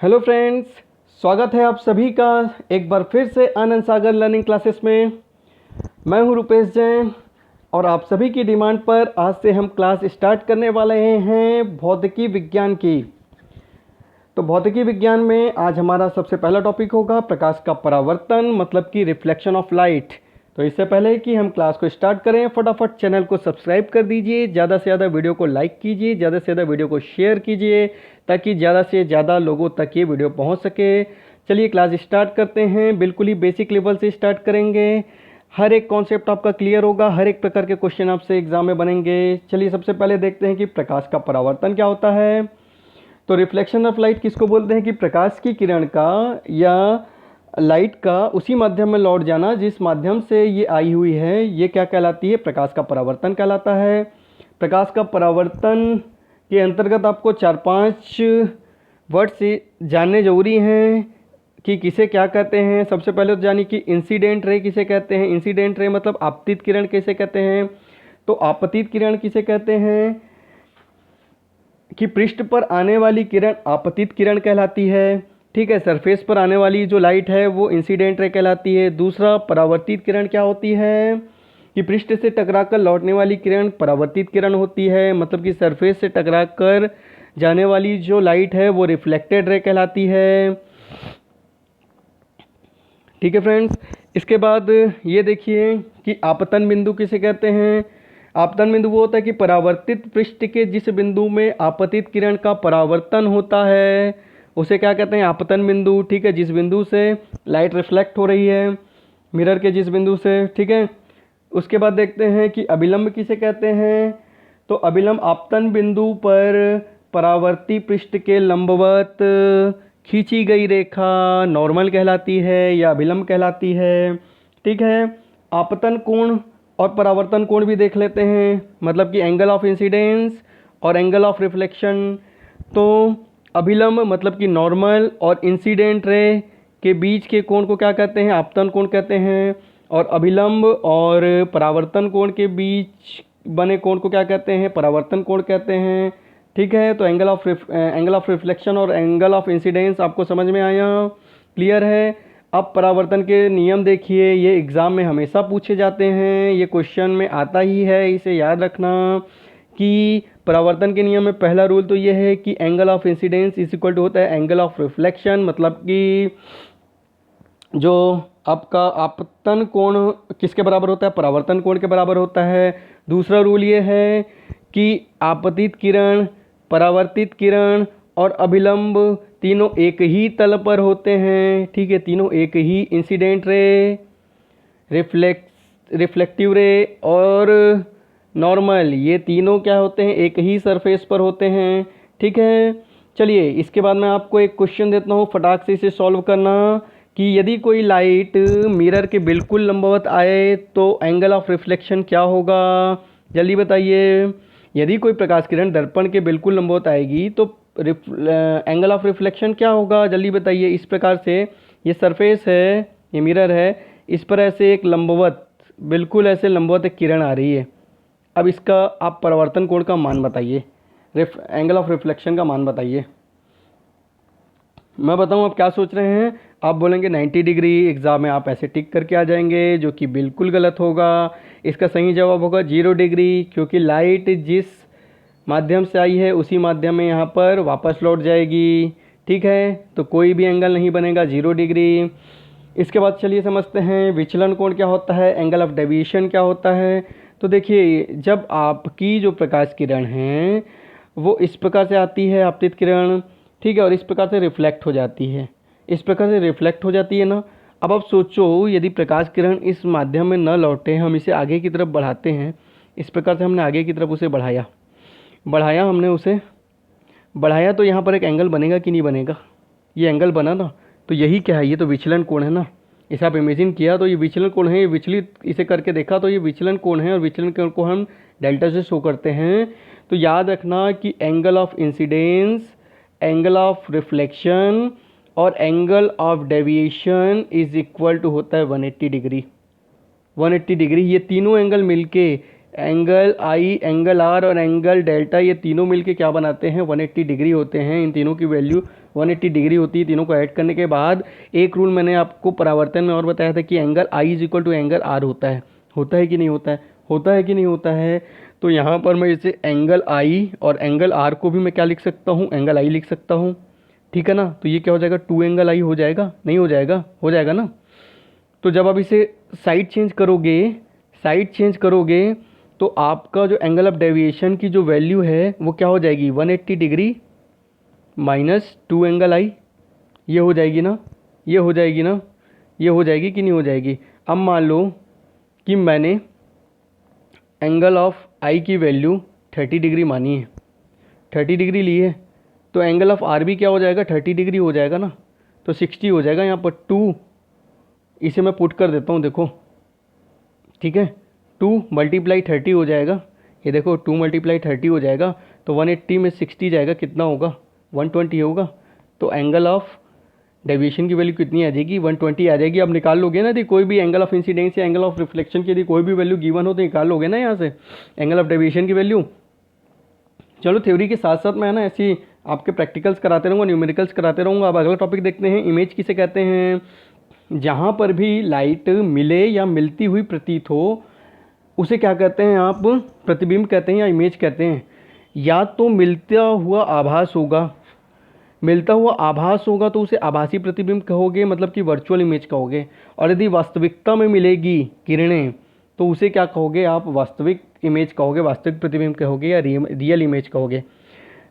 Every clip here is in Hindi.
हेलो फ्रेंड्स, स्वागत है आप सभी का एक बार फिर से आनंद सागर लर्निंग क्लासेस में। मैं हूं रुपेश जैन और आप सभी की डिमांड पर आज से हम क्लास स्टार्ट करने वाले हैं भौतिकी विज्ञान की। तो भौतिकी विज्ञान में आज हमारा सबसे पहला टॉपिक होगा प्रकाश का परावर्तन, मतलब कि रिफ्लेक्शन ऑफ लाइट। तो इससे पहले कि हम क्लास को स्टार्ट करें, फटाफट चैनल को सब्सक्राइब कर दीजिए, ज़्यादा से ज़्यादा वीडियो को लाइक कीजिए, ज़्यादा से ज़्यादा वीडियो को शेयर कीजिए ताकि ज़्यादा से ज़्यादा लोगों तक ये वीडियो पहुंच सके। चलिए क्लास स्टार्ट करते हैं। बिल्कुल ही बेसिक लेवल से स्टार्ट करेंगे। हर एक कॉन्सेप्ट आपका क्लियर होगा, हर एक प्रकार के क्वेश्चन आपसे एग्जाम में बनेंगे। चलिए सबसे पहले देखते हैं कि प्रकाश का परावर्तन क्या होता है। तो रिफ्लेक्शन ऑफ लाइट किसको बोलते हैं कि प्रकाश की किरण का या लाइट का उसी माध्यम में लौट जाना जिस माध्यम से ये आई हुई है, ये क्या कहलाती है? प्रकाश का परावर्तन कहलाता है। प्रकाश का परावर्तन के अंतर्गत आपको 4-5 वर्ड से जानने जरूरी हैं कि किसे क्या कहते हैं। सबसे पहले तो जानिए कि इंसिडेंट रे किसे कहते हैं। इंसिडेंट रे मतलब आपतित किरण किसे कहते हैं। तो आपतित किरण किसे कहते हैं कि पृष्ठ पर आने वाली किरण आपतित किरण कहलाती है। ठीक है, सरफेस पर आने वाली जो लाइट है वो इंसिडेंट रे कहलाती है। दूसरा, परावर्तित किरण क्या होती है कि पृष्ठ से टकराकर लौटने वाली किरण परावर्तित किरण होती है, मतलब कि सरफेस से टकराकर जाने वाली जो लाइट है वो रिफ्लेक्टेड रे कहलाती है। ठीक है फ्रेंड्स, इसके बाद ये देखिए कि आपतन बिंदु किसे कहते हैं। आपतन बिंदु वो होता है कि परावर्तित पृष्ठ के जिस बिंदु में आपतित किरण का परावर्तन होता है उसे क्या कहते हैं? आपतन बिंदु। ठीक है, जिस बिंदु से लाइट रिफ्लेक्ट हो रही है मिरर के जिस बिंदु से। ठीक है, उसके बाद देखते हैं कि अभिलंब किसे कहते हैं। तो अभिलंब आपतन बिंदु पर परावर्ती पृष्ठ के लंबवत खींची गई रेखा नॉर्मल कहलाती है या अभिलंब कहलाती है। ठीक है, आपतन कोण और परावर्तन कोण भी देख लेते हैं, मतलब कि एंगल ऑफ इंसिडेंस और एंगल ऑफ रिफ्लेक्शन। तो अभिलंब मतलब कि नॉर्मल और इंसिडेंट रे के बीच के कोण को क्या कहते हैं? आपतन कोण कहते हैं। और अभिलंब और परावर्तन कोण के बीच बने कोण को क्या कहते हैं? परावर्तन कोण कहते हैं। ठीक है, तो एंगल ऑफ रिफ्लेक्शन और एंगल ऑफ इंसिडेंस आपको समझ में आया, क्लियर है। अब परावर्तन के नियम देखिए, ये एग्ज़ाम में हमेशा पूछे जाते हैं, ये क्वेश्चन में आता ही है, इसे याद रखना कि परावर्तन के नियम में पहला रूल तो ये है कि angle of incidence is equal to होता है एंगल ऑफ रिफ्लेक्शन, मतलब कि जो आपका आपतन कोण किसके बराबर होता है? परावर्तन कोण के बराबर होता है। दूसरा रूल ये है कि आपतित किरण, परावर्तित किरण और अभिलंब तीनों एक ही तल पर होते हैं। ठीक है, तीनों एक ही इंसिडेंट रे, रिफ्लेक्टिव रे और नॉर्मल, ये तीनों क्या होते हैं? एक ही सरफेस पर होते हैं। ठीक है, चलिए इसके बाद मैं आपको एक क्वेश्चन देता हूँ, फटाक से इसे सॉल्व करना कि यदि कोई लाइट मिरर के बिल्कुल लंबवत आए तो एंगल ऑफ रिफ्लेक्शन क्या होगा? जल्दी बताइए। यदि कोई प्रकाश किरण दर्पण के बिल्कुल लंबवत आएगी तो एंगल ऑफ रिफ्लेक्शन क्या होगा? जल्दी बताइए। इस प्रकार से ये सरफेस है, ये मिरर है, इस पर ऐसे एक लंबवत, बिल्कुल ऐसे लंबवत एक किरण आ रही है। अब इसका आप परावर्तन कोण का मान बताइए, एंगल ऑफ रिफ्लेक्शन का मान बताइए। मैं बताऊं आप क्या सोच रहे हैं? आप बोलेंगे 90 डिग्री, एग्ज़ाम में आप ऐसे टिक करके आ जाएंगे, जो कि बिल्कुल गलत होगा। इसका सही जवाब होगा 0 डिग्री, क्योंकि लाइट जिस माध्यम से आई है उसी माध्यम में यहाँ पर वापस लौट जाएगी। ठीक है, तो कोई भी एंगल नहीं बनेगा, 0 डिग्री। इसके बाद चलिए समझते हैं विचलन कोण क्या होता है, एंगल ऑफ डेविएशन क्या होता है। तो देखिए, जब आपकी जो प्रकाश किरण है वो इस प्रकार से आती है, आपतित किरण, ठीक है, और इस प्रकार से रिफ्लेक्ट हो जाती है, इस प्रकार से रिफ्लेक्ट हो जाती है ना। अब आप सोचो, यदि प्रकाश किरण इस माध्यम में न लौटे, हम इसे आगे की तरफ बढ़ाते हैं, इस प्रकार से हमने आगे की तरफ उसे बढ़ाया हमने उसे बढ़ाया, तो यहाँ पर एक एंगल बनेगा कि नहीं बनेगा? ये एंगल बना ना, तो यही क्या है? ये तो विचलन कोण है ना। इसे आप इमेजिन किया तो ये विचलन कोण है, ये विचलित इसे करके देखा तो ये विचलन कोण है, और विचलन कोण को हम डेल्टा से शो करते हैं। तो याद रखना कि angle of incidence, angle of reflection और angle of deviation is equal to होता है 180 डिग्री। 180 डिग्री, ये तीनों एंगल मिलके एंगल आई, एंगल आर और एंगल डेल्टा ये तीनों मिलके क्या बनाते हैं, 180 डिग्री होते हैं। इन तीनों की वैल्यू 180 डिग्री होती है। तीनों को ऐड करने के बाद एक रूल मैंने आपको परावर्तन में और बताया था कि angle i is equal to angle r होता है कि नहीं होता है, होता है कि नहीं होता है। तो यहाँ पर मैं इसे एंगल आई और एंगल आर को भी मैं क्या लिख सकता हूँ, एंगल आई लिख सकता हूँ, ठीक है ना। तो ये क्या हो जाएगा, 2 एंगल आई हो जाएगा, नहीं हो जाएगा, हो जाएगा ना। तो जब आप इसे साइड चेंज करोगे तो आपका जो एंगल ऑफ डेविएशन की जो वैल्यू है वो क्या हो जाएगी, 180 डिग्री माइनस 2 एंगल आई, ये हो जाएगी ना, ये हो जाएगी ना, ये हो जाएगी कि नहीं हो जाएगी। अब मान लो कि मैंने एंगल ऑफ आई की वैल्यू 30 डिग्री मानी है, 30 डिग्री ली है, तो एंगल ऑफ आर भी क्या हो जाएगा, 30 डिग्री हो जाएगा ना। तो 60 हो जाएगा। यहाँ पर 2 इसे मैं पुट कर देता हूँ, देखो ठीक है, 2 मल्टीप्लाई 30 हो जाएगा, ये देखो 2 मल्टीप्लाई 30 हो जाएगा। तो 180 में 60 जाएगा, कितना होगा, 120 होगा। तो एंगल ऑफ डेविएशन की वैल्यू कितनी आ जाएगी, 120 आ जाएगी। अब निकाल लोगे ना, यदि कोई भी एंगल ऑफ इंसिडेंस या एंगल ऑफ रिफ्लेक्शन की यदि कोई भी वैल्यू गिवन हो तो निकाल लोगे ना यहाँ से एंगल ऑफ डेविएशन की वैल्यू। चलो थ्योरी के साथ साथ मैं ना ऐसी आपके प्रैक्टिकल्स कराते रहूँगा, न्यूमेरिकल्स कराते रहूँगा। अब अगला टॉपिक देखते हैं, इमेज किसे कहते हैं। जहाँ पर भी लाइट मिले या मिलती हुई प्रतीत हो उसे क्या कहते हैं आप, प्रतिबिंब कहते हैं या इमेज कहते हैं। या तो मिलता हुआ आभास होगा तो उसे आभासी प्रतिबिंब कहोगे, मतलब कि वर्चुअल इमेज कहोगे। और यदि वास्तविकता में मिलेगी किरणें तो उसे क्या कहोगे आप, वास्तविक इमेज कहोगे, वास्तविक प्रतिबिंब कहोगे या रियल इमेज कहोगे,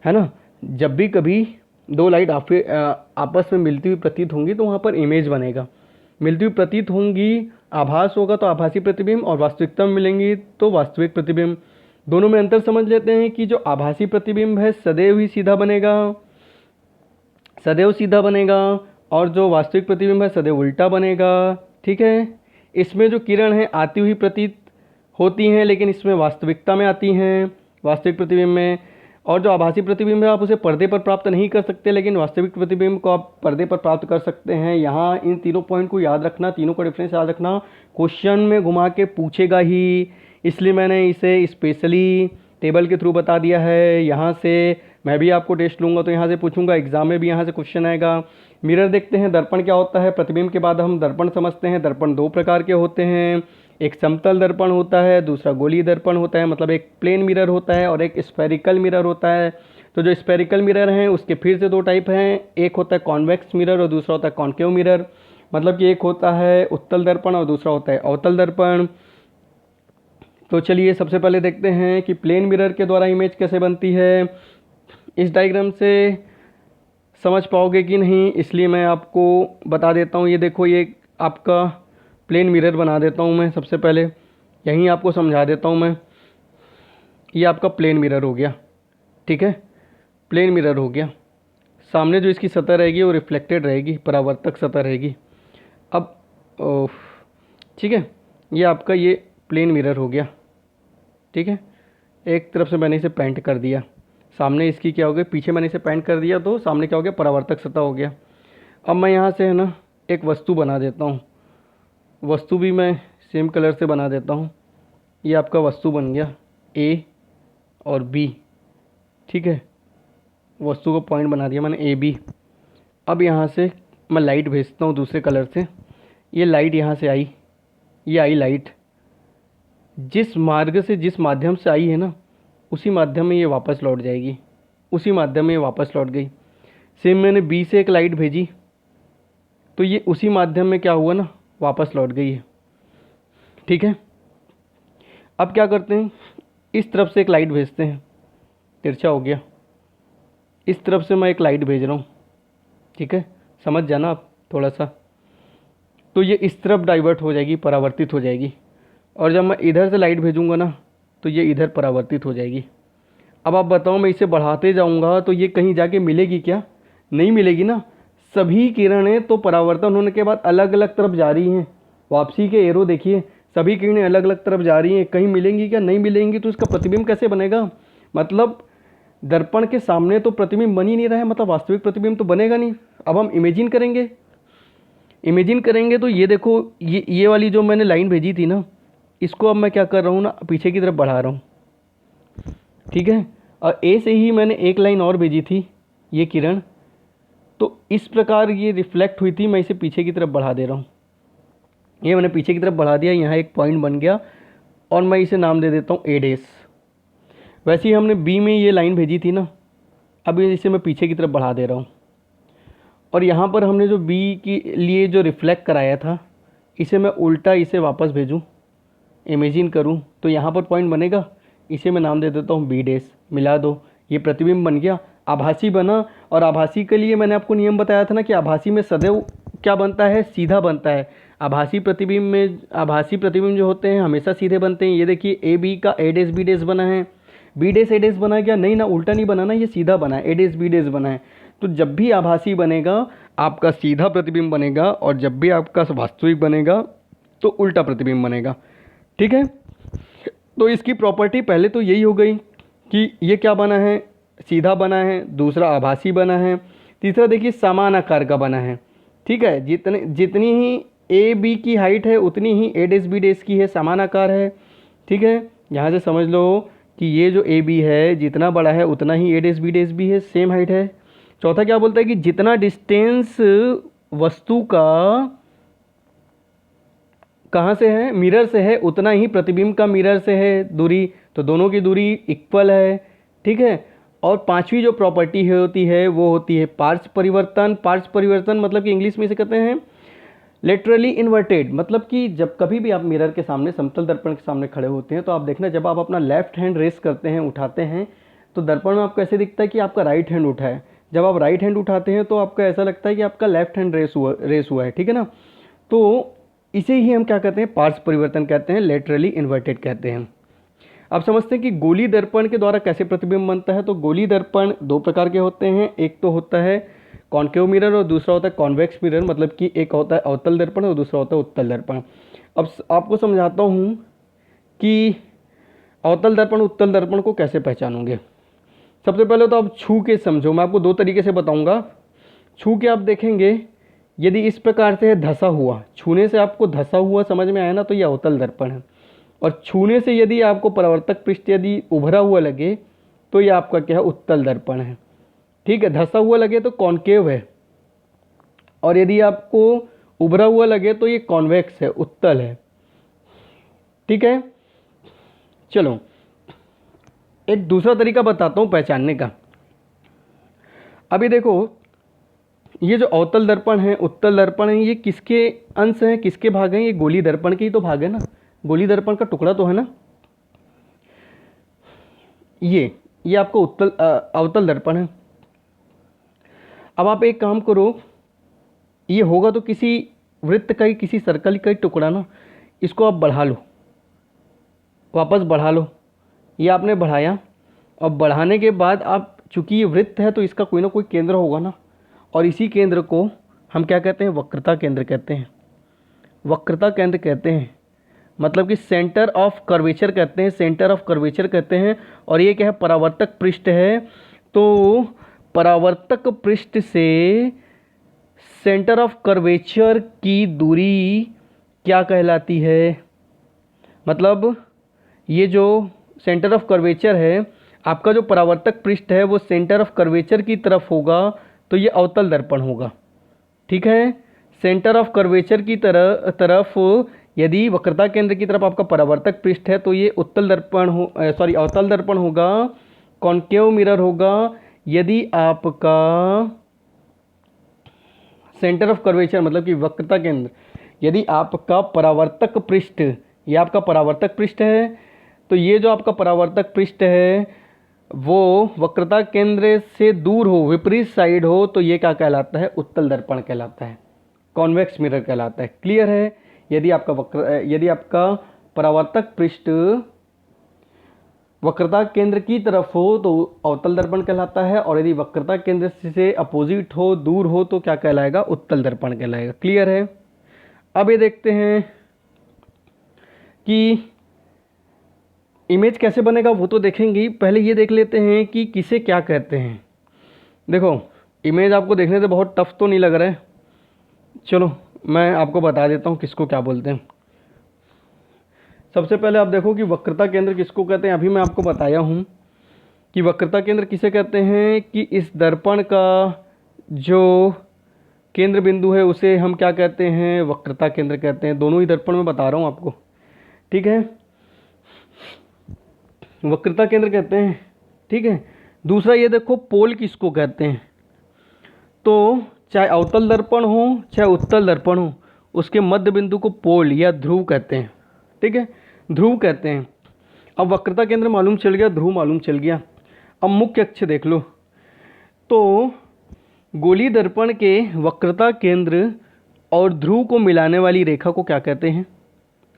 है ना। जब भी कभी दो लाइट आपस में मिलती हुई प्रतीत होंगी तो वहाँ पर इमेज बनेगा। मिलती हुई प्रतीत होंगी, आभास होगा तो आभासी प्रतिबिंब, और वास्तविकता में मिलेंगी तो वास्तविक प्रतिबिंब। दोनों में अंतर समझ लेते हैं कि जो आभासी प्रतिबिंब है सदैव ही सीधा बनेगा, और जो वास्तविक प्रतिबिंब है सदैव उल्टा बनेगा, ठीक है। इसमें जो किरण है आती हुई प्रतीत होती हैं, लेकिन इसमें वास्तविकता में आती हैं, वास्तविक प्रतिबिंब में। और जो आभासी प्रतिबिंब है आप उसे पर्दे पर प्राप्त नहीं कर सकते, लेकिन वास्तविक प्रतिबिंब को आप पर्दे पर प्राप्त कर सकते हैं। यहाँ इन तीनों पॉइंट को याद रखना, तीनों का डिफरेंस याद रखना, क्वेश्चन में घुमा के पूछेगा ही, इसलिए मैंने इसे स्पेशली टेबल के थ्रू बता दिया है। यहाँ से मैं भी आपको टेस्ट लूँगा तो यहाँ से पूछूंगा, एग्जाम में भी यहाँ से क्वेश्चन आएगा। मिरर देखते हैं, दर्पण क्या होता है। प्रतिबिंब के बाद हम दर्पण समझते हैं। दर्पण 2 प्रकार के होते हैं, एक समतल दर्पण होता है, दूसरा गोलीय दर्पण होता है, मतलब एक प्लेन मिरर होता है और एक स्फेरिकल मिरर होता है। तो जो स्फेरिकल मिरर हैं उसके फिर से 2 टाइप हैं, एक होता है कॉन्वेक्स मिरर और दूसरा होता है कॉन्केव मिरर। मतलब कि एक होता है उत्तल दर्पण और दूसरा होता है अवतल दर्पण। तो चलिए सबसे पहले देखते हैं कि प्लेन मिरर के द्वारा इमेज कैसे बनती है। इस डायग्राम से समझ पाओगे कि नहीं, इसलिए मैं आपको बता देता हूँ। ये देखो, ये आपका प्लेन मिरर बना देता हूँ मैं। सबसे पहले यहीं आपको समझा देता हूँ मैं। ये आपका प्लेन मिरर हो गया, ठीक है, प्लेन मिरर हो गया। सामने जो इसकी सतह रहेगी वो रिफ्लेक्टेड रहेगी, परावर्तक सतह रहेगी। अब ठीक है, ये आपका ये प्लेन मिरर हो गया, ठीक है। एक तरफ से मैंने इसे पेंट कर दिया, सामने इसकी क्या हो गया, पीछे मैंने इसे पेंट कर दिया तो सामने क्या हो गया, परावर्तक सतह हो गया। अब मैं यहाँ से है ना एक वस्तु बना देता हूँ, वस्तु भी मैं सेम कलर से बना देता हूँ। ये आपका वस्तु बन गया ए और बी, ठीक है। वस्तु को पॉइंट बना दिया मैंने ए बी। अब यहाँ से मैं लाइट भेजता हूँ दूसरे कलर से। ये लाइट यहाँ से आई, ये आई लाइट, जिस मार्ग से जिस माध्यम से आई है ना उसी माध्यम में ये वापस लौट जाएगी, उसी माध्यम में ये वापस लौट गई। सेम मैंने बी से एक लाइट भेजी तो ये उसी माध्यम में क्या हुआ ना, वापस लौट गई है, ठीक है। अब क्या करते हैं, इस तरफ से एक लाइट भेजते हैं, तिरछा हो गया। इस तरफ से मैं एक लाइट भेज रहा हूँ, ठीक है, समझ जाना आप थोड़ा सा। तो ये इस तरफ डाइवर्ट हो जाएगी, परावर्तित हो जाएगी। और जब मैं इधर से लाइट भेजूँगा ना तो ये इधर परावर्तित हो जाएगी। अब आप बताओ, मैं इसे बढ़ाते जाऊँगा तो ये कहीं जाके मिलेगी क्या, नहीं मिलेगी ना। सभी किरणें तो परावर्तन होने के बाद अलग अलग तरफ जा रही हैं। वापसी के एरो देखिए, सभी किरणें अलग अलग तरफ जा रही हैं, कहीं मिलेंगी क्या, नहीं मिलेंगी। तो इसका प्रतिबिंब कैसे बनेगा, मतलब दर्पण के सामने तो प्रतिबिंब बन ही नहीं रहा है, मतलब वास्तविक प्रतिबिंब तो बनेगा नहीं। अब हम इमेजिन करेंगे तो ये देखो, ये वाली जो मैंने लाइन भेजी थी ना, इसको अब मैं क्या कर रहा हूँ ना, पीछे की तरफ बढ़ा रहा हूँ, ठीक है। और ए से ही मैंने एक लाइन और भेजी थी, ये किरण, तो इस प्रकार ये रिफ्लेक्ट हुई थी, मैं इसे पीछे की तरफ बढ़ा दे रहा हूँ। ये मैंने पीछे की तरफ बढ़ा दिया, यहाँ एक पॉइंट बन गया और मैं इसे नाम दे देता हूँ ए डैश। वैसे ही हमने बी में ये लाइन भेजी थी ना, अब इसे मैं पीछे की तरफ बढ़ा दे रहा हूँ और यहाँ पर हमने जो बी के लिए जो रिफ्लेक्ट कराया था, इसे मैं उल्टा इसे वापस भेजूँ, इमेजिन करूँ तो यहाँ पर पॉइंट बनेगा, इसे मैं नाम दे देता हूँ बी डैश। मिला दो, ये प्रतिबिंब बन गया, आभासी बना। और आभासी के लिए मैंने आपको नियम बताया था ना कि आभासी में सदैव क्या बनता है, सीधा बनता है। आभासी प्रतिबिंब जो होते हैं हमेशा सीधे बनते हैं। ये देखिए ए बी का ए डैश बी डैश बना है, बी डैश ए डैश बना क्या, नहीं ना, उल्टा नहीं बना ना, ये सीधा बना है, ए डैश बी डैश बना है। तो जब भी आभासी बनेगा आपका सीधा प्रतिबिंब बनेगा और जब भी आपका वास्तविक बनेगा तो उल्टा प्रतिबिंब बनेगा, ठीक है। तो इसकी प्रॉपर्टी पहले तो यही हो गई कि ये क्या बना है, सीधा बना है, दूसरा आभासी बना है, तीसरा देखिए समान आकार का बना है, ठीक है। जितनी ही ए बी की हाइट है उतनी ही ए डैश बी डैश की है, समान आकार है, ठीक है। यहाँ से समझ लो कि ये जो ए बी है जितना बड़ा है उतना ही ए डैश बी डैश भी है, सेम हाइट है। चौथा क्या बोलता है कि जितना डिस्टेंस वस्तु का कहाँ से है, मिरर से है, उतना ही प्रतिबिंब का मिरर से है दूरी, तो दोनों की दूरी इक्वल है, ठीक है। और पांचवी जो प्रॉपर्टी होती है वो होती है पार्श्व परिवर्तन। पार्श्व परिवर्तन मतलब कि इंग्लिश में इसे कहते हैं लेटरली इन्वर्टेड। मतलब कि जब कभी भी आप मिरर के सामने, समतल दर्पण के सामने खड़े होते हैं तो आप देखना, जब आप अपना लेफ्ट हैंड रेस करते हैं, उठाते हैं, तो दर्पण में आपको ऐसे दिखता है कि आपका राइट हैंड उठा है। जब आप राइट हैंड उठाते हैं तो आपको ऐसा लगता है कि आपका लेफ्ट हैंड रेस हुआ है, ठीक है ना। तो इसे ही हम क्या कहते हैं, पार्श्व परिवर्तन कहते हैं, लेटरली इन्वर्टेड कहते हैं। आप समझते हैं कि गोली दर्पण के द्वारा कैसे प्रतिबिंब बनता है। तो गोली दर्पण दो प्रकार के होते हैं, एक तो होता है कॉन्केव मिरर और दूसरा होता है कॉन्वेक्स मिरर। मतलब कि एक होता है अवतल दर्पण और दूसरा होता है उत्तल दर्पण। अब आपको समझाता हूँ कि अवतल दर्पण उत्तल दर्पण को कैसे पहचानोगे। सबसे पहले तो आप छू के समझो, मैं आपको दो तरीके से बताऊँगा। छू के आप देखेंगे, यदि इस प्रकार से है धसा हुआ, छूने से आपको धसा हुआ समझ में आया ना, तो यह अवतल दर्पण है। और छूने से यदि आपको परावर्तक पृष्ठ यदि उभरा हुआ लगे तो यह आपका क्या है, उत्तल दर्पण है, ठीक है। धसा हुआ लगे तो कॉन्केव है, और यदि आपको उभरा हुआ लगे तो ये कॉन्वेक्स है, उत्तल है, ठीक है। चलो एक दूसरा तरीका बताता हूँ पहचानने का। अभी देखो, ये जो अवतल दर्पण है, उत्तल दर्पण है, ये किसके अंश हैं, किसके भाग हैं, ये गोली दर्पण के ही तो भाग है ना, गोली दर्पण का टुकड़ा तो है ना। ये आपको अवतल दर्पण है। अब आप एक काम करो, ये होगा तो किसी वृत्त का ही, किसी सर्कल का ही टुकड़ा ना, इसको आप बढ़ा लो, वापस बढ़ा लो। ये आपने बढ़ाया, और बढ़ाने के बाद आप, चूंकि ये वृत्त है तो इसका कोई ना कोई केंद्र होगा ना, और इसी केंद्र को हम क्या कहते हैं, वक्रता केंद्र कहते हैं। वक्रता केंद्र कहते हैं, मतलब कि सेंटर ऑफ कर्वेचर कहते हैं, सेंटर ऑफ कर्वेचर कहते हैं। और ये क्या है, परावर्तक पृष्ठ है। तो परावर्तक पृष्ठ से सेंटर ऑफ कर्वेचर की दूरी क्या कहलाती है, मतलब ये जो सेंटर ऑफ कर्वेचर है, आपका जो परावर्तक पृष्ठ है वो सेंटर ऑफ कर्वेचर की तरफ होगा तो ये अवतल दर्पण होगा, ठीक है। सेंटर ऑफ कर्वेचर की तरफ यदि वक्रता केंद्र की तरफ आपका परावर्तक पृष्ठ है तो ये उत्तल दर्पण अवतल दर्पण होगा, कॉन्केव मिरर होगा। यदि आपका सेंटर ऑफ कर्वेचर मतलब कि वक्रता केंद्र, यदि आपका परावर्तक पृष्ठ, ये आपका परावर्तक पृष्ठ है, तो ये जो आपका परावर्तक पृष्ठ है वो वक्रता केंद्र से दूर हो, विपरीत साइड हो, तो ये क्या कहलाता है, उत्तल दर्पण कहलाता है, कॉन्वेक्स मिरर कहलाता है। क्लियर है। यदि आपका परावर्तक पृष्ठ वक्रता केंद्र की तरफ हो तो अवतल दर्पण कहलाता है, और यदि वक्रता केंद्र से अपोजिट हो, दूर हो, तो क्या कहलाएगा, उत्तल दर्पण कहलाएगा। क्लियर है। अब ये देखते हैं कि इमेज कैसे बनेगा, वो तो देखेंगे, पहले ये देख लेते हैं कि किसे क्या कहते हैं। देखो, इमेज आपको देखने से बहुत टफ तो नहीं लग रहा है, चलो मैं आपको बता देता हूँ किसको क्या बोलते हैं। सबसे पहले आप देखो कि वक्रता केंद्र किसको कहते हैं। अभी मैं आपको बताया हूँ कि वक्रता केंद्र किसे कहते हैं कि इस दर्पण का जो केंद्र बिंदु है उसे हम क्या कहते हैं, वक्रता केंद्र कहते हैं। दोनों ही दर्पण में बता रहा हूँ आपको, ठीक है, वक्रता केंद्र कहते हैं, ठीक है। दूसरा ये देखो पोल किसको कहते हैं, तो चाहे अवतल दर्पण हो चाहे उत्तल दर्पण हो, उसके मध्य बिंदु को पोल या ध्रुव कहते हैं, ठीक है, ध्रुव कहते हैं। अब वक्रता केंद्र मालूम चल गया, ध्रुव मालूम चल गया। अब मुख्य अक्ष देख लो, तो गोलीय दर्पण के वक्रता केंद्र और ध्रुव को मिलाने वाली रेखा को क्या कहते हैं,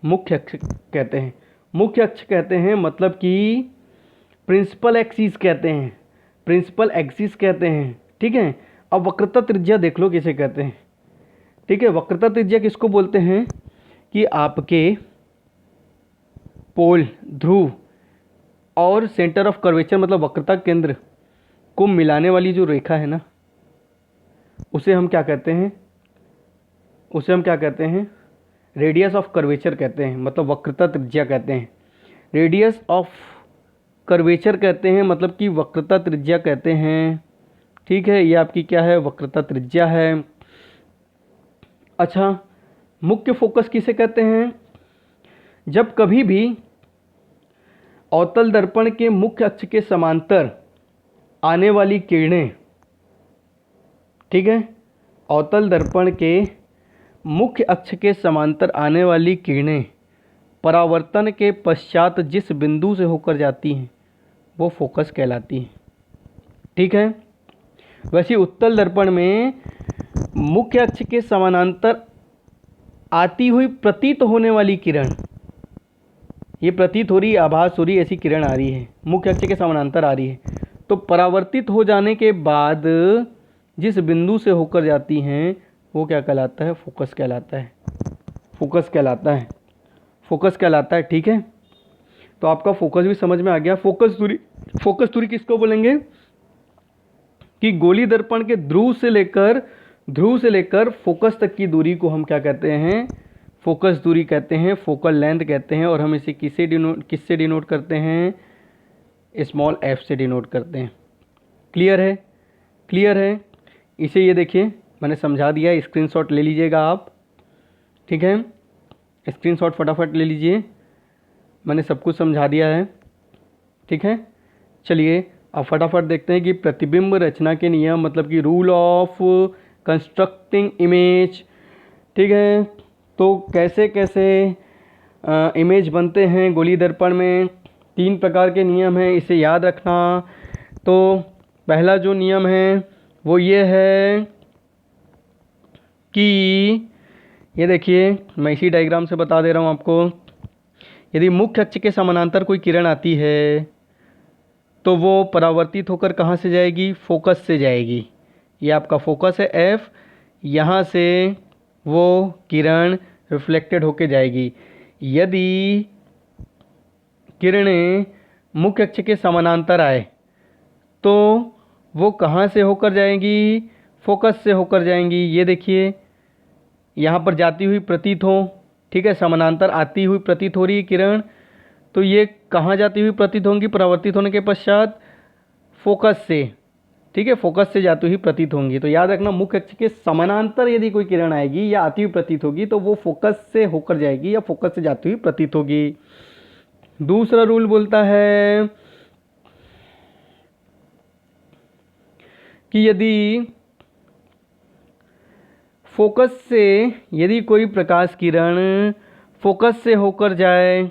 मुख्य अक्ष कहते हैं। मुख्य अक्ष कहते हैं मतलब कि प्रिंसिपल एक्सिस कहते हैं, प्रिंसिपल एक्सिस कहते हैं, ठीक है। अब वक्रता त्रिज्या देख लो किसे कहते हैं, ठीक है। वक्रता त्रिज्या किसको बोलते हैं कि आपके पोल, ध्रुव और सेंटर ऑफ कर्वेचर मतलब वक्रता केंद्र को मिलाने वाली जो रेखा है ना, उसे हम क्या कहते हैं, उसे हम क्या कहते हैं, रेडियस ऑफ कर्वेचर कहते हैं, मतलब वक्रता त्रिज्या कहते हैं। रेडियस ऑफ कर्वेचर कहते हैं मतलब कि वक्रता त्रिज्या कहते हैं, ठीक है। ये आपकी क्या है, वक्रता त्रिज्या है। अच्छा, मुख्य फोकस किसे कहते हैं, जब कभी भी अवतल दर्पण के मुख्य अक्ष के समांतर आने वाली किरणें, ठीक है, अवतल दर्पण के मुख्य अक्ष के समांतर आने वाली किरणें परावर्तन के पश्चात जिस बिंदु से होकर जाती हैं वो फोकस कहलाती हैं, ठीक है। वैसे उत्तल दर्पण में मुख्य अक्ष के समानांतर आती हुई प्रतीत होने वाली किरण, ये प्रतीत हो रही, आभास हो रही, ऐसी किरण आ रही है, मुख्य अक्ष के समानांतर आ रही है, तो परावर्तित हो जाने के बाद जिस बिंदु से होकर जाती हैं वो क्या कहलाता है, फोकस कहलाता है, फोकस कहलाता है, फोकस कहलाता है, ठीक है। तो आपका फोकस भी समझ में आ गया। फोकस दूरी, फोकस दूरी किसको बोलेंगे कि गोलीय दर्पण के ध्रुव से लेकर फोकस तक की दूरी को हम क्या कहते हैं, फोकस दूरी कहते हैं, फोकल लेंथ कहते हैं। और हम इसे किससे डिनोट करते हैं, स्मॉल एफ से डिनोट करते हैं। क्लियर है, क्लियर है। इसे ये देखिए मैंने समझा दिया, स्क्रीनशॉट ले लीजिएगा आप, ठीक है, स्क्रीनशॉट फटाफट ले लीजिए, मैंने सब कुछ समझा दिया है, ठीक है। चलिए अब फटाफट देखते हैं कि प्रतिबिंब रचना के नियम मतलब कि रूल ऑफ कंस्ट्रक्टिंग इमेज, ठीक है। तो कैसे कैसे इमेज बनते हैं गोलीय दर्पण में, 3 प्रकार के नियम हैं, इसे याद रखना। तो पहला जो नियम है वो ये है कि ये देखिए मैं इसी डायग्राम से बता दे रहा हूँ आपको, यदि मुख्य अक्ष के समानांतर कोई किरण आती है तो वो परावर्तित होकर कहाँ से जाएगी, फोकस से जाएगी। ये आपका फोकस है F, यहाँ से वो किरण रिफ्लेक्टेड होके जाएगी। यदि किरणें मुख्य अक्ष के समानांतर आए तो वो कहाँ से होकर जाएंगी, फोकस से होकर जाएंगी। ये देखिए यहाँ पर जाती हुई प्रतीत हो, ठीक है, समानांतर आती हुई प्रतीत हो रही है किरण, तो ये कहाँ जाती हुई प्रतीत होंगी, परावर्तित होने के पश्चात फोकस से, ठीक है, फोकस से जाती हुई प्रतीत होंगी। तो याद रखना मुख्य अक्ष के समानांतर यदि कोई किरण आएगी या आती हुई प्रतीत होगी तो वो फोकस से होकर जाएगी या फोकस से जाती हुई प्रतीत होगी। दूसरा रूल बोलता है कि यदि फोकस से, यदि कोई प्रकाश किरण फोकस से होकर जाए,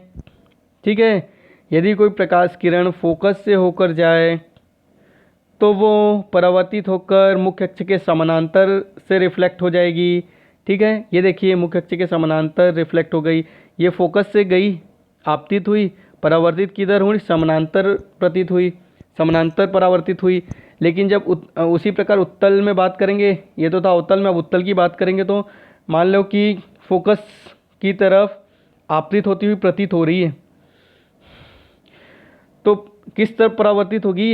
ठीक है, यदि कोई प्रकाश किरण फोकस से होकर जाए तो वो परावर्तित होकर मुख्य अक्ष के समानांतर से रिफ्लेक्ट हो जाएगी, ठीक है। ये देखिए मुख्य अक्ष के समानांतर रिफ्लेक्ट हो गई, ये फोकस से गई, आपतित हुई, परावर्तित किधर हुई, समानांतर प्रतीत हुई, समानांतर परावर्तित हुई। लेकिन जब उसी प्रकार उत्तल में बात करेंगे, ये तो था उत्तल में, अब उत्तल की बात करेंगे तो मान लो कि फोकस की तरफ आपतित होती हुई प्रतीत हो रही है, तो किस तरफ परावर्तित होगी,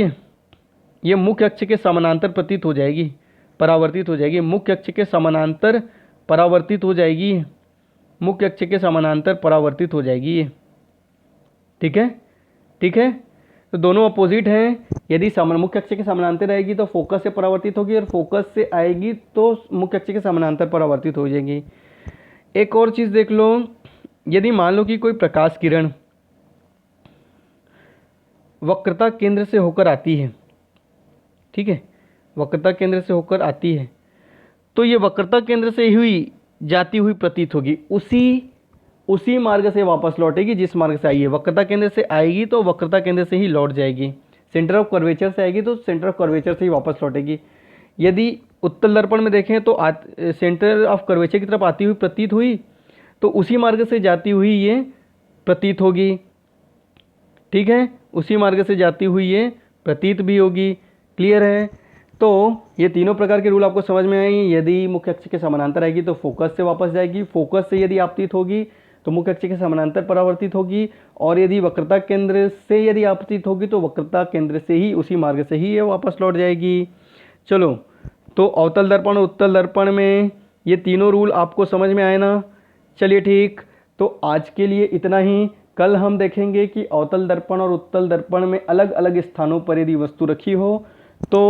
ये मुख्य अक्ष के समानांतर प्रतीत हो जाएगी, परावर्तित हो जाएगी, मुख्य अक्ष के समानांतर परावर्तित हो जाएगी, मुख्य अक्ष के समानांतर परावर्तित हो जाएगी। ठीक है, ठीक है। तो दोनों अपोजिट हैं। यदि मुख्य अक्ष के समानांतर रहेगी तो फोकस से परावर्तित होगी, और फोकस से आएगी तो मुख्य अक्ष के समानांतर परावर्तित हो जाएगी। एक और चीज़ देख लो, यदि मान लो कि कोई प्रकाश किरण वक्रता केंद्र से होकर आती है, ठीक है, वक्रता केंद्र से होकर आती है, तो ये वक्रता केंद्र से हुई जाती हुई प्रतीत होगी, उसी मार्ग से वापस लौटेगी जिस मार्ग से आई है। वक्रता केंद्र से आएगी तो वक्रता केंद्र से ही लौट जाएगी। सेंटर ऑफ कर्वेचर से आएगी तो सेंटर ऑफ कर्वेचर से ही वापस लौटेगी। यदि उत्तल दर्पण में देखें तो सेंटर ऑफ कर्वेचर की तरफ आती हुई प्रतीत हुई, तो उसी मार्ग से जाती हुई ये प्रतीत होगी, ठीक है, उसी मार्ग से जाती हुई ये प्रतीत भी होगी। क्लियर है? तो ये तीनों प्रकार के रूल आपको समझ में आएंगे। यदि मुख्य अक्ष के समानांतर आएगी तो फोकस से वापस जाएगी, फोकस से यदि आपतित होगी तो मुख्य अक्ष के समानांतर परावर्तित होगी, और यदि वक्रता केंद्र से यदि आपतित होगी तो वक्रता केंद्र से ही उसी मार्ग से ही ये वापस लौट जाएगी। चलो, तो अवतल दर्पण और उत्तल दर्पण में ये तीनों रूल आपको समझ में आए ना? चलिए ठीक, तो आज के लिए इतना ही। कल हम देखेंगे कि अवतल दर्पण और उत्तल दर्पण में अलग अलग स्थानों पर यदि वस्तु रखी हो तो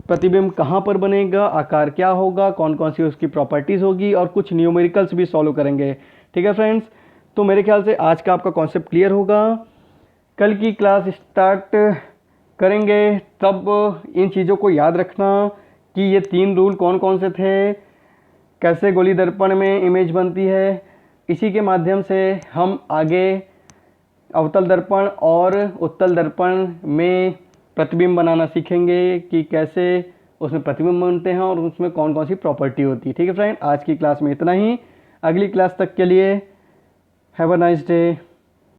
प्रतिबिंब कहाँ पर बनेगा, आकार क्या होगा, कौन कौन सी उसकी प्रॉपर्टीज़ होगी, और कुछ न्यूमेरिकल्स भी सॉल्व करेंगे। ठीक है फ्रेंड्स, तो मेरे ख्याल से आज का आपका कॉन्सेप्ट क्लियर होगा। कल की क्लास स्टार्ट करेंगे तब इन चीज़ों को याद रखना कि ये तीन रूल कौन कौन से थे, कैसे गोली दर्पण में इमेज बनती है। इसी के माध्यम से हम आगे अवतल दर्पण और उत्तल दर्पण में प्रतिबिंब बनाना सीखेंगे कि कैसे उसमें प्रतिबिंब बनते हैं और उसमें कौन कौन सी प्रॉपर्टी होती है। ठीक है फ्रेंड, आज की क्लास में इतना ही। अगली क्लास तक के लिए हैव अ नाइस डे।